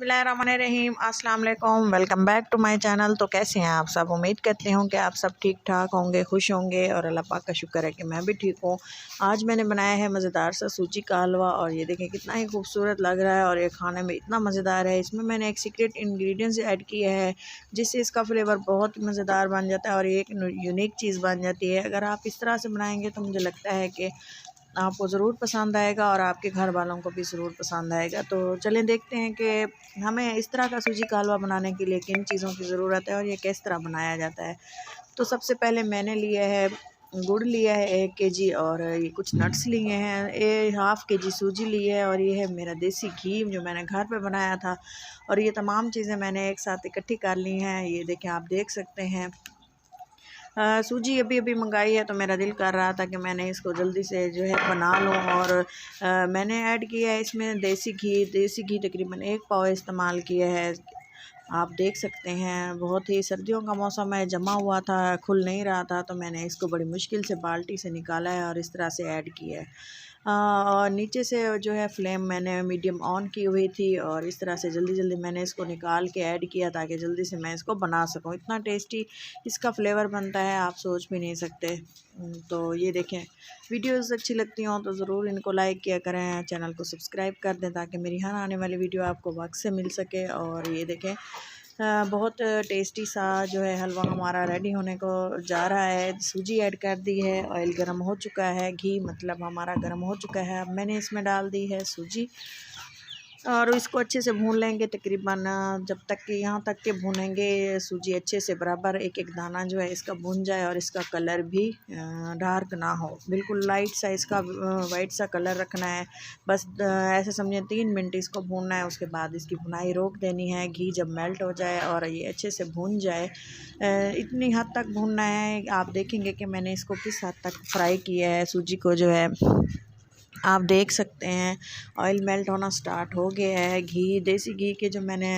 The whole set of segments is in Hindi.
बिस्मिल्लाहिर्रहमानिर्रहीम, अस्सलाम वालेकुम। Welcome back to my channel. तो कैसे हैं आप सब? उम्मीद करती हूँ कि आप सब ठीक ठाक होंगे, खुश होंगे और अल्लाह पाक का शुक्र है कि मैं भी ठीक हूँ। आज मैंने बनाया है मज़ेदार सा सूजी का हलवा और ये देखें कितना ही खूबसूरत लग रहा है और ये खाने में इतना मज़ेदार है। इसमें मैंने एक सीक्रेट इंग्रेडिएंट्स ऐड किया है जिससे इसका फ्लेवर बहुत मज़ेदार बन जाता है और ये एक यूनिक चीज़ बन जाती है। अगर आप इस तरह से बनाएंगे तो मुझे लगता है कि आपको ज़रूर पसंद आएगा और आपके घर वालों को भी ज़रूर पसंद आएगा। तो चलें देखते हैं कि हमें इस तरह का सूजी का हलवा बनाने के लिए किन चीज़ों की ज़रूरत है और ये किस तरह बनाया जाता है। तो सबसे पहले मैंने लिया है गुड़ लिया है 1 केजी और ये कुछ नट्स लिए हैं। ये हाफ़ केजी सूजी ली है और ये है मेरा देसी घी जो मैंने घर पे बनाया था। और ये तमाम चीज़ें मैंने एक साथ इकट्ठी कर ली हैं। ये देखें, आप देख सकते हैं। सूजी अभी अभी मंगाई है तो मेरा दिल कर रहा था कि मैंने इसको जल्दी से जो है बना लूँ और मैंने ऐड किया है इसमें देसी घी तकरीबन 1 पाव इस्तेमाल किया है। आप देख सकते हैं बहुत ही सर्दियों का मौसम है, जमा हुआ था, खुल नहीं रहा था, तो मैंने इसको बड़ी मुश्किल से बाल्टी से निकाला है और इस तरह से ऐड किया है। और नीचे से जो है फ्लेम मैंने मीडियम ऑन की हुई थी और इस तरह से जल्दी जल्दी मैंने इसको निकाल के ऐड किया ताकि जल्दी से मैं इसको बना सकूं। इतना टेस्टी इसका फ्लेवर बनता है, आप सोच भी नहीं सकते। तो ये देखें, वीडियोस अच्छी लगती हों तो ज़रूर इनको लाइक किया करें, चैनल को सब्सक्राइब कर दें ताकि मेरी हर आने वाली वीडियो आपको वक्त से मिल सके। और ये देखें बहुत टेस्टी सा जो है हलवा हमारा रेडी होने को जा रहा है। सूजी ऐड कर दी है, ऑयल गर्म हो चुका है, घी मतलब हमारा गर्म हो चुका है। अब मैंने इसमें डाल दी है सूजी और इसको अच्छे से भून लेंगे तकरीबन जब तक कि यहाँ तक के भूनेंगे सूजी अच्छे से बराबर एक एक दाना जो है इसका भून जाए और इसका कलर भी डार्क ना हो, बिल्कुल लाइट सा इसका वाइट सा कलर रखना है। बस ऐसे समझें 3 मिनट इसको भूनना है, उसके बाद इसकी भुनाई रोक देनी है। घी जब मेल्ट हो जाए और ये अच्छे से भून जाए इतनी हद तक भूनना है। आप देखेंगे कि मैंने इसको किस हद तक फ्राई किया है सूजी को जो है। आप देख सकते हैं ऑयल मेल्ट होना स्टार्ट हो गया है। देसी घी के जो मैंने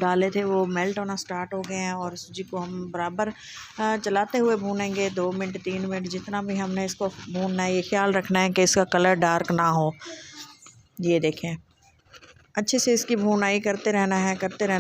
डाले थे वो मेल्ट होना स्टार्ट हो गए हैं और सूजी को हम बराबर चलाते हुए भूनेंगे 2 मिनट 3 मिनट, जितना भी हमने इसको भूनना है। ये ख्याल रखना है कि इसका कलर डार्क ना हो। ये देखें, अच्छे से इसकी भुनाई करते रहना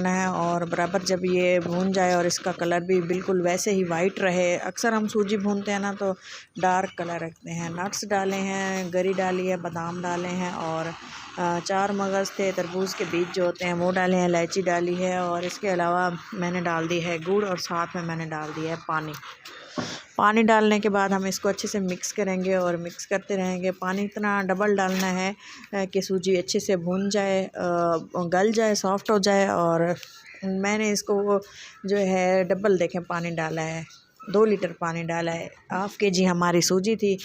है और बराबर जब ये भून जाए और इसका कलर भी बिल्कुल वैसे ही वाइट रहे। अक्सर हम सूजी भूनते हैं ना तो डार्क कलर रखते हैं। नट्स डाले हैं, गरी डाली है, बादाम डाले हैं और 4 मगज़ थे, तरबूज के बीज जो होते हैं वो डाले हैं, इलायची डाली है और इसके अलावा मैंने डाल दी है गुड़ और साथ में मैंने डाल दिया है पानी डालने के बाद हम इसको अच्छे से मिक्स करेंगे और मिक्स करते रहेंगे। पानी इतना डबल डालना है कि सूजी अच्छे से भून जाए, गल जाए, सॉफ्ट हो जाए। और मैंने इसको जो है डबल देखें पानी डाला है, 2 लीटर पानी डाला है। हाफ़ केजी हमारी सूजी थी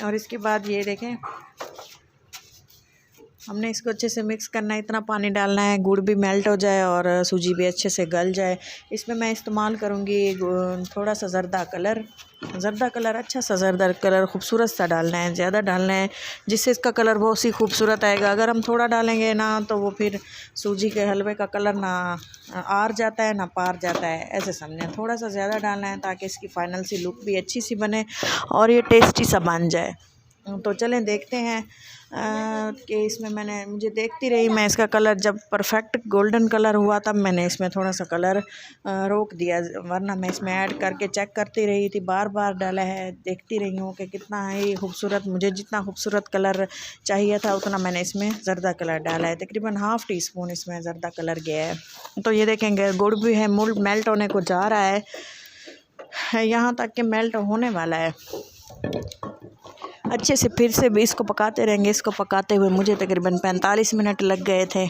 और इसके बाद ये देखें हमने इसको अच्छे से मिक्स करना है। इतना पानी डालना है गुड़ भी मेल्ट हो जाए और सूजी भी अच्छे से गल जाए। इसमें मैं इस्तेमाल करूँगी थोड़ा सा जर्दा कलर, अच्छा सा जर्दा कलर खूबसूरत सा डालना है, ज़्यादा डालना है जिससे इसका कलर बहुत सी खूबसूरत आएगा। अगर हम थोड़ा डालेंगे ना तो वो फिर सूजी के हलवे का कलर ना आर जाता है ना पार जाता है, ऐसे समझें। थोड़ा सा ज़्यादा डालना है ताकि इसकी फ़ाइनल सी लुक भी अच्छी सी बने और ये टेस्टी सा बन जाए। तो चलें देखते हैं कि इसमें मुझे देखती रही मैं, इसका कलर जब परफेक्ट गोल्डन कलर हुआ तब मैंने इसमें थोड़ा सा कलर रोक दिया, वरना मैं इसमें ऐड करके चेक करती रही थी, बार बार डाला है, देखती रही हूँ कि कितना ही खूबसूरत, मुझे जितना खूबसूरत कलर चाहिए था उतना मैंने इसमें जर्दा कलर डाला है। तकरीबन ½ टीस्पून इसमें जर्दा कलर गया है। तो ये देखेंगे गुड़ भी है मेल्ट होने को जा रहा है, यहाँ तक कि मेल्ट होने वाला है। अच्छे से फिर से भी इसको पकाते रहेंगे। इसको पकाते हुए मुझे तकरीबन 45 मिनट लग गए थे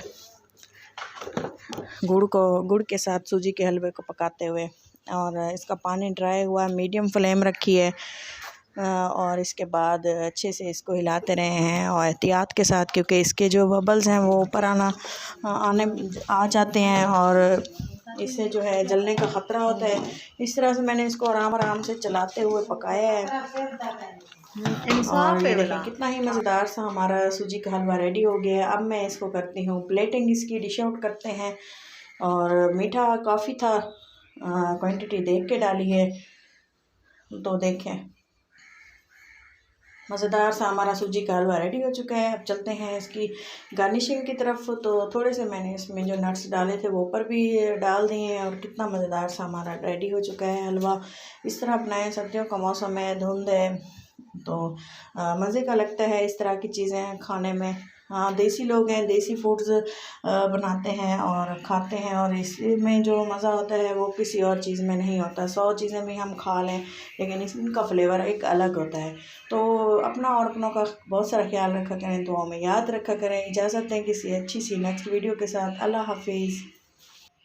गुड़ के साथ सूजी के हलवे को पकाते हुए। और इसका पानी ड्राई हुआ, मीडियम फ्लेम रखी है और इसके बाद अच्छे से इसको हिलाते रहे हैं और एहतियात के साथ, क्योंकि इसके जो बबल्स हैं वो ऊपर आ जाते हैं और इससे जो है जलने का ख़तरा होता है। इस तरह से मैंने इसको आराम से चलाते हुए पकाया है और ये देखें कितना ही मज़ेदार सा हमारा सूजी का हलवा रेडी हो गया है। अब मैं इसको करती हूँ प्लेटिंग, इसकी डिश आउट करते हैं। और मीठा काफ़ी था, क्वांटिटी देख के डाली है। तो देखें मज़ेदार सा हमारा सूजी का हलवा रेडी हो चुका है। अब चलते हैं इसकी गार्निशिंग की तरफ। तो थोड़े से मैंने इसमें जो नट्स डाले थे वो ऊपर भी डाल दिए हैं और कितना मज़ेदार सा हमारा रेडी हो चुका है हलवा। इस तरह बनाएं, सर्दियों का मौसम है, धुंध है, तो मज़े का लगता है इस तरह की चीज़ें खाने में। हाँ, देसी लोग हैं, देसी फूड्स बनाते हैं और खाते हैं, और इसमें जो मज़ा होता है वो किसी और चीज़ में नहीं होता। 100 चीज़ें भी हम खा लें लेकिन इनका फ्लेवर एक अलग होता है। तो अपना और अपनों का बहुत सारा ख्याल रखा करें, दुआओं में याद रखा करें। इजाज़त दें किसी अच्छी सी नेक्स्ट वीडियो के साथ। अल्लाह हाफिज़।